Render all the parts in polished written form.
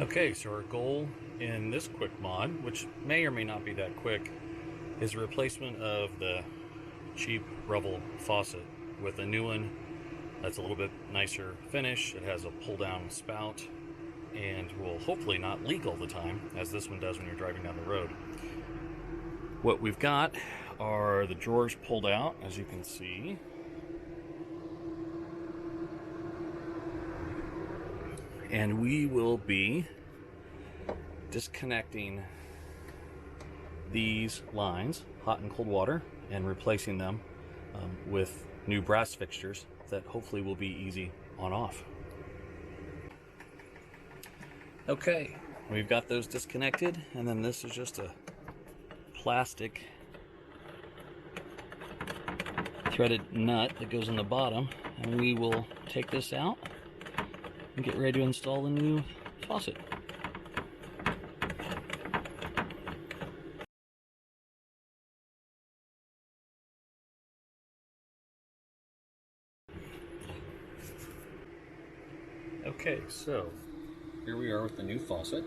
Okay, so our goal in this quick mod, which may or may not be that quick, is a replacement of the cheap Revel faucet with a new one that's a little bit nicer finish. It has a pull-down spout and will hopefully not leak all the time, as this one does when you're driving down the road. What we've got are the drawers pulled out, as you can see. And we will be disconnecting these lines, hot and cold water, and replacing them with new brass fixtures that hopefully will be easy on off. Okay, we've got those disconnected, and then this is just a plastic threaded nut that goes in the bottom, and we will take this out and get ready to install the new faucet. Okay, so here we are with the new faucet.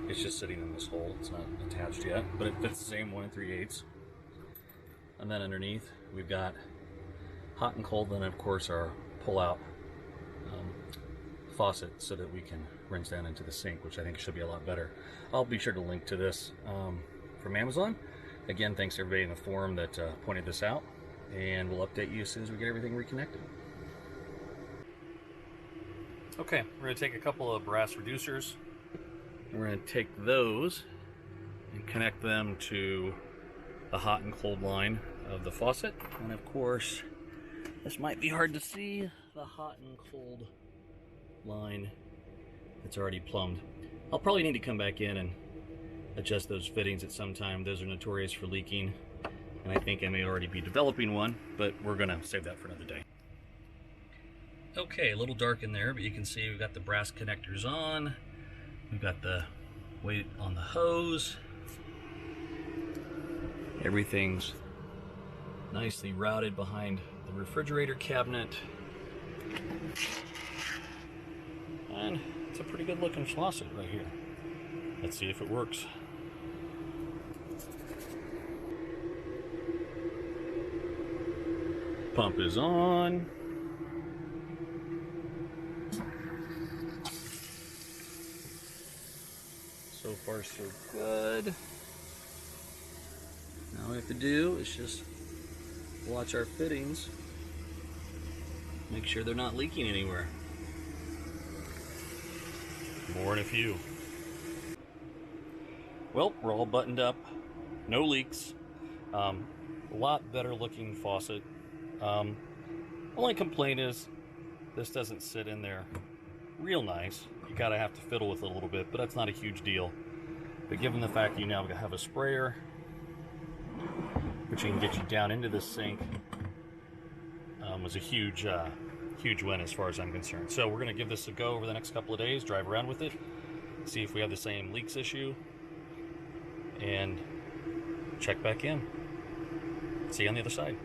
It's just sitting in this hole, it's not attached yet, but it fits the same 1 3/8. And then underneath we've got hot and cold, and of course our pull-out faucet so that we can rinse down into the sink, which I think should be a lot better. I'll be sure to link to this from Amazon. Again, thanks to everybody in the forum that pointed this out, and we'll update you as soon as we get everything reconnected. Okay, we're going to take a couple of brass reducers, and we're going to take those and connect them to the hot and cold line of the faucet. And of course, this might be hard to see, the hot and cold line that's already plumbed. I'll probably need to come back in and adjust those fittings at some time. Those are notorious for leaking, and I think I may already be developing one, but we're going to save that for another day. Okay, a little dark in there, but you can see we've got the brass connectors on. We've got the weight on the hose. Everything's nicely routed behind the refrigerator cabinet. And it's a pretty good looking faucet right here. Let's see if it works. Pump is on. So far so good. Now all we have to do is just watch our fittings. Make sure they're not leaking anywhere. More than a few. Well, we're all buttoned up. No leaks. A lot better looking faucet. Only complaint is this doesn't sit in there real nice. You gotta have to fiddle with it a little bit, but that's not a huge deal. But given the fact that you now have a sprayer, which can get you down into the sink, was a huge win as far as I'm concerned. So we're gonna give this a go over the next couple of days, drive around with it, see if we have the same leaks issue, and check back in. See you on the other side.